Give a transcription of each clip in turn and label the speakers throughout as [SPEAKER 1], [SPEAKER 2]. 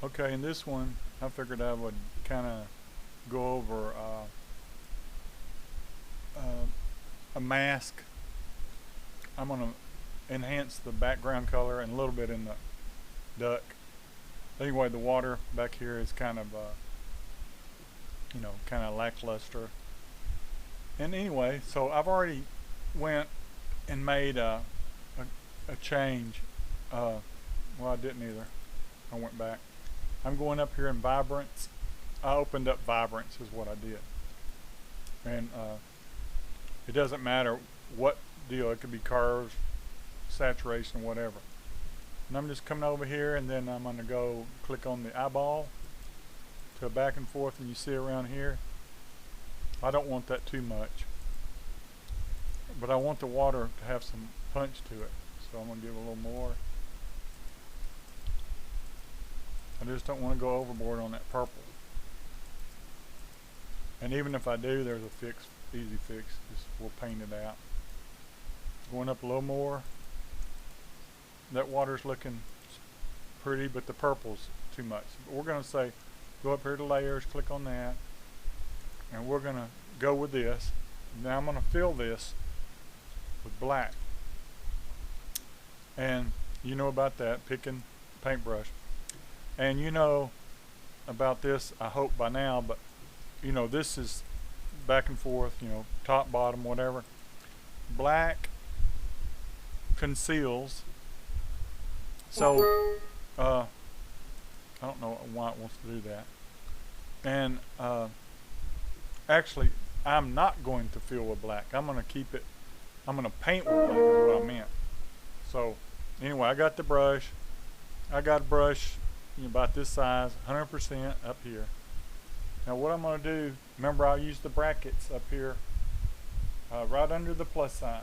[SPEAKER 1] Okay, in this one, I figured I would kind of go over uh, a mask. I'm going to enhance the background color and a little bit in the duck. Anyway, the water back here is kind of, kind of lackluster. And anyway, so I've already went and made a change. Well, I didn't either. I went back. I'm going up here in Vibrance. I opened up Vibrance is what I did. And it doesn't matter what deal. It could be curves, saturation, whatever. And I'm just coming over here, and then I'm going to go click on the eyeball to back and forth, and you see around here. I don't want that too much, but I want the water to have some punch to it, so I'm going to give a little more. I just don't want to go overboard on that purple. And even if I do, there's a fix, easy fix. Just we'll paint it out. Going up a little more. That water's looking pretty, but the purple's too much. But we're going to say, go up here to layers, click on that, and we're going to go with this. Now I'm going to fill this with black. And you know about that, picking paintbrush. And you know about this, I hope by now, but this is back and forth, top, bottom, whatever. Black conceals. So, I don't know why it wants to do that. And actually, I'm not going to fill with black. I'm going to keep it, I'm going to paint with black is what I meant. So, anyway, I got the brush. I got a brush about this size, 100% up here. Now what I'm going to do, remember I used the brackets up here right under the plus sign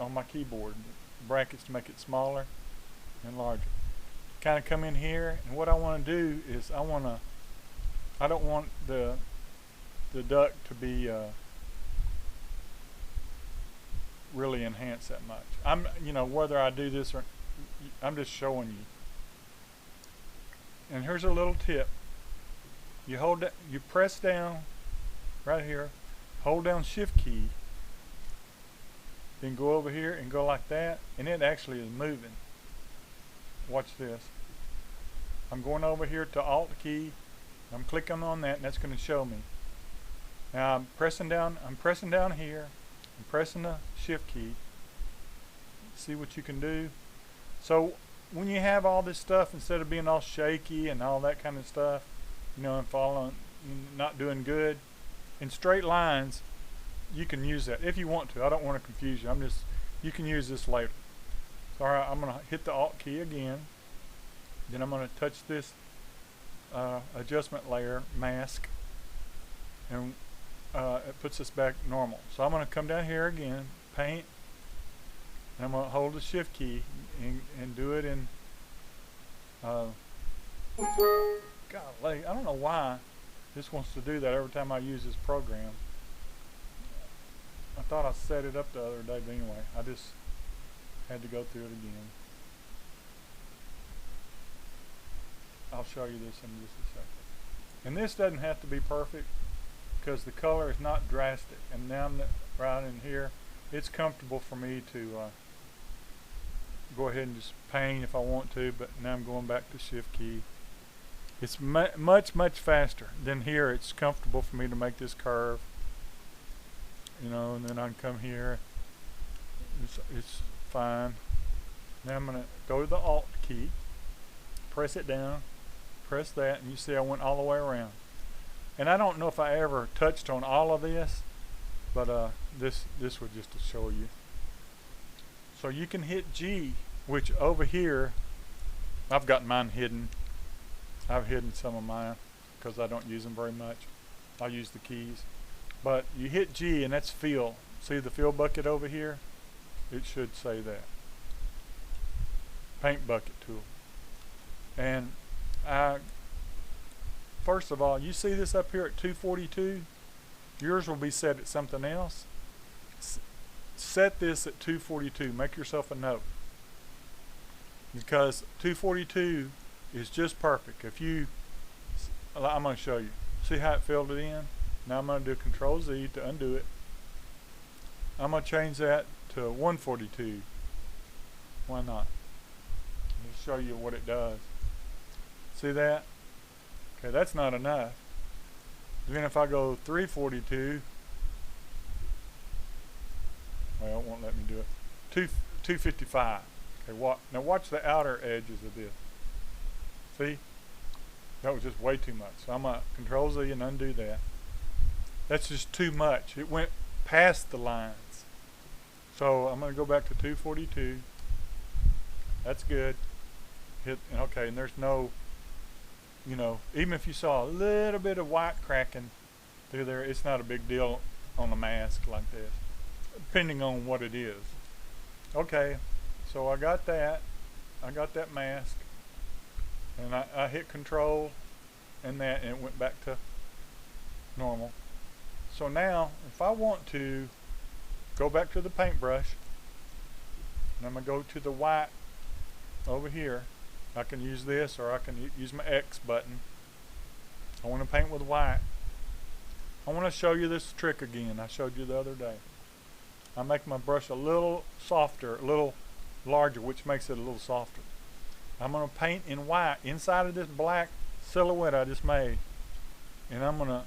[SPEAKER 1] on my keyboard. Brackets to make it smaller and larger. Kind of come in here, and what I want to do is I don't want the duck to be really enhanced that much. Whether I do this or I'm just showing you. And here's a little tip. You hold that, you press down right here, hold down shift key, then go over here and go like that, and it actually is moving. Watch this. I'm going over here to alt key, I'm clicking on that, and that's going to show me. Now I'm pressing down here, I'm pressing the shift key. See what you can do. So when you have all this stuff, instead of being all shaky and all that kind of stuff, and following, not doing good, in straight lines, you can use that if you want to. I don't want to confuse you. You can use this later. So alright, I'm going to hit the alt key again. Then I'm going to touch this adjustment layer, mask, and it puts us back normal. So I'm going to come down here again, paint, and I'm going to hold the shift key and do it in golly, I don't know why this wants to do that every time I use this program. I thought I set it up the other day, but anyway, I just had to go through it again. I'll show you this in just a second. And this doesn't have to be perfect because the color is not drastic. And now I'm right in here, it's comfortable for me to go ahead and just paint if I want to, but now I'm going back to shift key. It's much faster than here. It's comfortable for me to make this curve, and then I can come here. It's fine. Now I'm going to go to the alt key, press it down, press that, and you see I went all the way around. And I don't know if I ever touched on all of this, but this was just to show you. So you can hit G, which over here, I've got mine hidden. I've hidden some of mine because I don't use them very much. I use the keys. But you hit G and that's fill. See the fill bucket over here? It should say that. Paint bucket tool. And first of all, you see this up here at 242? Yours will be set at something else. Set this at 242. Make yourself a note. Because 242 is just perfect. If you, I'm going to show you. See how it filled it in? Now I'm going to do Control Z to undo it. I'm going to change that to 142. Why not? Just show you what it does. See that? Okay, that's not enough. Then if I go 342, well, it won't let me do it. 255. Okay, now watch the outer edges of this. See? That was just way too much. So I'm going to Control Z and undo that. That's just too much. It went past the lines. So I'm going to go back to 242. That's good. Okay, and there's no, you know, even if you saw a little bit of white cracking through there, it's not a big deal on a mask like this, depending on what it is. Okay, so I got that mask, and I hit Control and that, and it went back to normal. So now, if I want to go back to the paintbrush, and I'm going to go to the white over here. I can use this, or I can use my X button. I want to paint with white. I want to show you this trick again I showed you the other day. I make my brush a little softer, a little larger, which makes it a little softer. I'm going to paint in white inside of this black silhouette I just made, and I'm going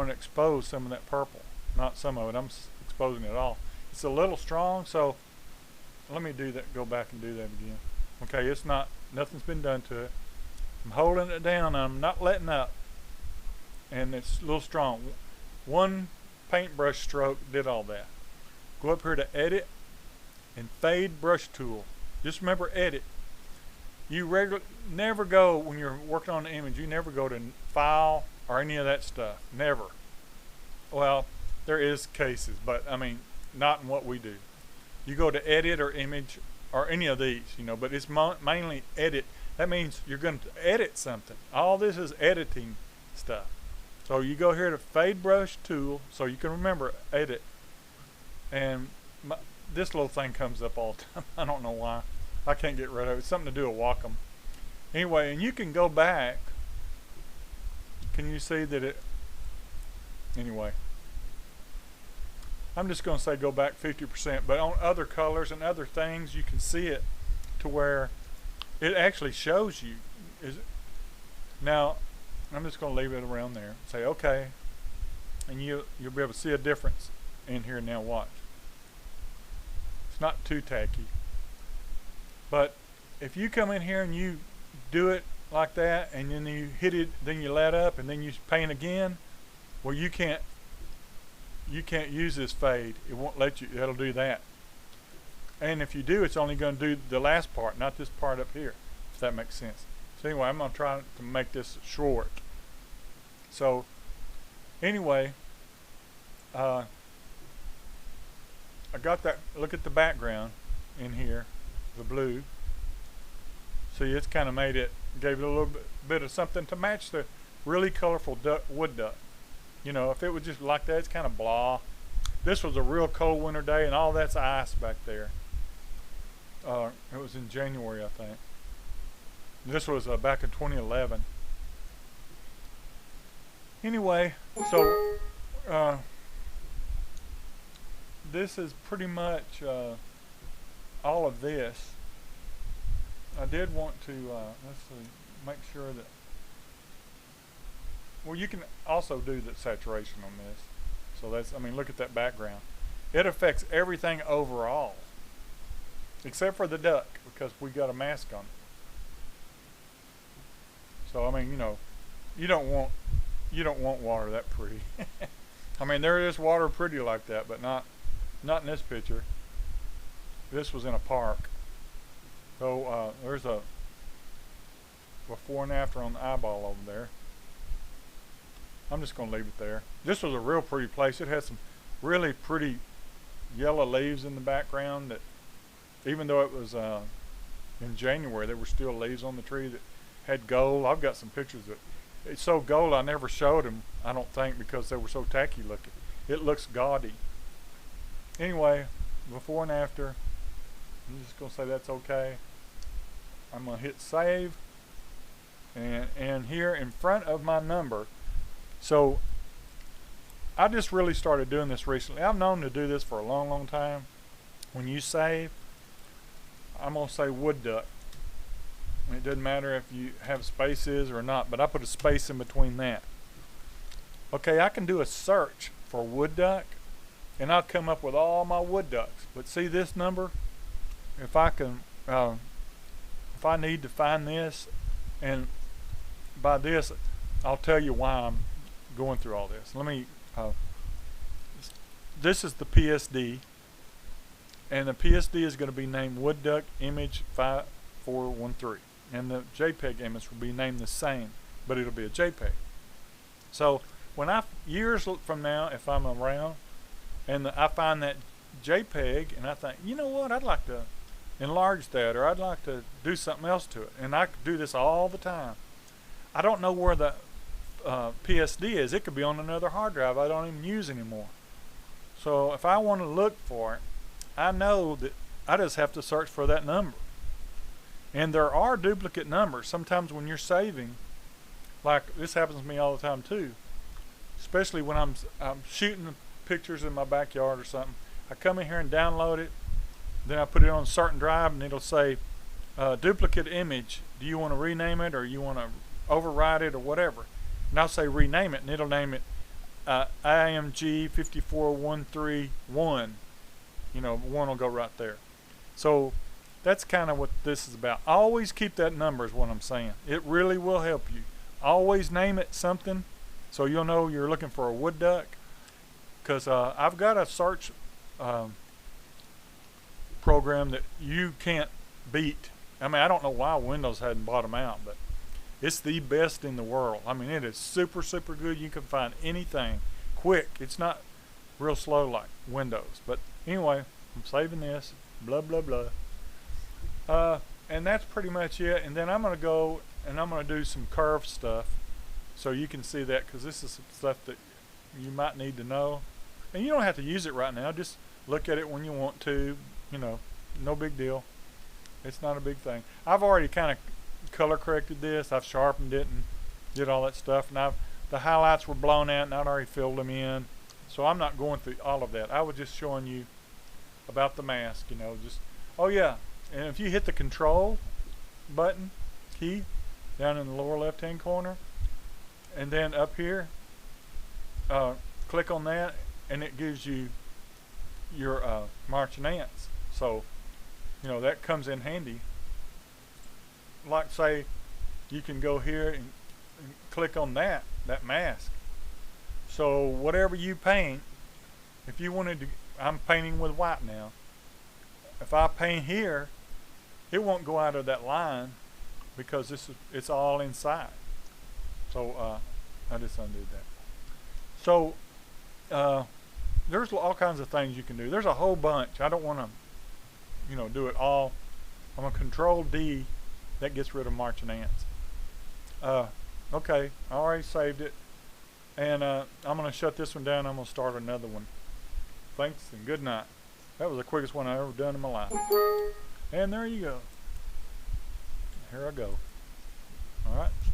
[SPEAKER 1] to expose some of that purple. Not some of it, I'm exposing it all. It's a little strong, so let me do that. Go back and do that again. Okay, it's not, nothing's been done to it. I'm holding it down, I'm not letting up, and it's a little strong. One paintbrush stroke did all that. Go up here to Edit and Fade Brush Tool. Just remember Edit. You never go, when you're working on an image, you never go to File or any of that stuff. Never. Well, there is cases, but I mean, not in what we do. You go to Edit or Image or any of these, you know, but it's mainly Edit. That means you're going to edit something. All this is editing stuff. So you go here to Fade Brush Tool, so you can remember Edit. And this little thing comes up all the time. I don't know why. I can't get rid of it. It's something to do with Wacom. Anyway, and you can go back. Can you see that it? Anyway, I'm just going to say go back 50%, but on other colors and other things, you can see it to where it actually shows you. Now, I'm just going to leave it around there. Say okay, and you'll be able to see a difference in here now. Watch. It's not too tacky, but if you come in here and you do it like that, and then you hit it, then you let up, and then you paint again, well, you can't use this fade. It won't let you. It'll do that. And if you do, it's only going to do the last part, not this part up here, if that makes sense. So anyway, I'm going to try to make this short. So anyway, I got that. Look at the background in here, the blue. See, it's kind of made it, gave it a little bit of something to match the really colorful wood duck. You know, if it was just like that, it's kind of blah. This was a real cold winter day, and all that's ice back there. It was in January, I think. This was back in 2011. Anyway, so this is pretty much all of this. I did want to, let's see, make sure that, well, you can also do the saturation on this. So that's, I mean, look at that background. It affects everything overall, except for the duck, because we got a mask on it. So, I mean, you know, you don't want water that pretty. I mean, there is water pretty like that, but not in this picture. This was in a park. So there's a before and after on the eyeball over there. I'm just going to leave it there. This was a real pretty place. It had some really pretty yellow leaves in the background that, even though it was in January, there were still leaves on the tree that had gold. I've got some pictures that it's so gold I never showed them, I don't think, because they were so tacky looking. It looks gaudy. Anyway, before and after, I'm just going to say that's okay. I'm going to hit save, and here in front of my number. So I just really started doing this recently. I've known to do this for a long time. When you save, I'm going to say wood duck. It doesn't matter if you have spaces or not, but I put a space in between that. Okay, I can do a search for wood duck, and I'll come up with all my wood ducks. But see this number? If I can, if I need to find this, and by this, I'll tell you why I'm going through all this. Let me. This is the PSD, and the PSD is going to be named Wood Duck Image 5413, and the JPEG image will be named the same, but it'll be a JPEG. So when years from now, if I'm around and I find that JPEG and I think, you know what, I'd like to enlarge that, or I'd like to do something else to it, and I do this all the time. I don't know where the PSD is. It could be on another hard drive I don't even use anymore. So if I want to look for it, I know that I just have to search for that number. And there are duplicate numbers. Sometimes when you're saving, like this happens to me all the time too, especially when I'm shooting pictures in my backyard or something. I come in here and download it, then I put it on a certain drive, and it'll say duplicate image. Do you want to rename it, or you want to override it, or whatever? And I'll say rename it, and it'll name it IMG 54131. You know, one will go right there. So that's kind of what this is about. Always keep that number is what I'm saying. It really will help you. Always name it something so you'll know you're looking for a wood duck. Because I've got a search program that you can't beat. I mean, I don't know why Windows hadn't bought them out, but it's the best in the world. I mean, it is super good. You can find anything quick. It's not real slow like Windows. But anyway, I'm saving this. Blah, blah, blah. And that's pretty much it. And then I'm going to go and I'm going to do some curve stuff so you can see that, because this is some stuff that you might need to know. And you don't have to use it right now. Just look at it when you want to. You know, no big deal. It's not a big thing. I've already kind of color corrected this. I've sharpened it and did all that stuff. And the highlights were blown out and I'd already filled them in. So I'm not going through all of that. I was just showing you about the mask, you know, just, oh yeah. And if you hit the control button key down in the lower left hand corner, and then up here, click on that, and it gives you your marching ants. So, you know, that comes in handy. Like say, you can go here and click on that mask. So whatever you paint, if you wanted to, I'm painting with white now. If I paint here, it won't go out of that line because it's all inside. So I just undid that. So there's all kinds of things you can do. There's a whole bunch. I don't want to, you know, do it all. I'm gonna Control D. That gets rid of marching ants. Okay, I already saved it, and I'm gonna shut this one down. I'm gonna start another one. Thanks and good night. That was the quickest one I've ever done in my life. And there you go. Here I go. All right.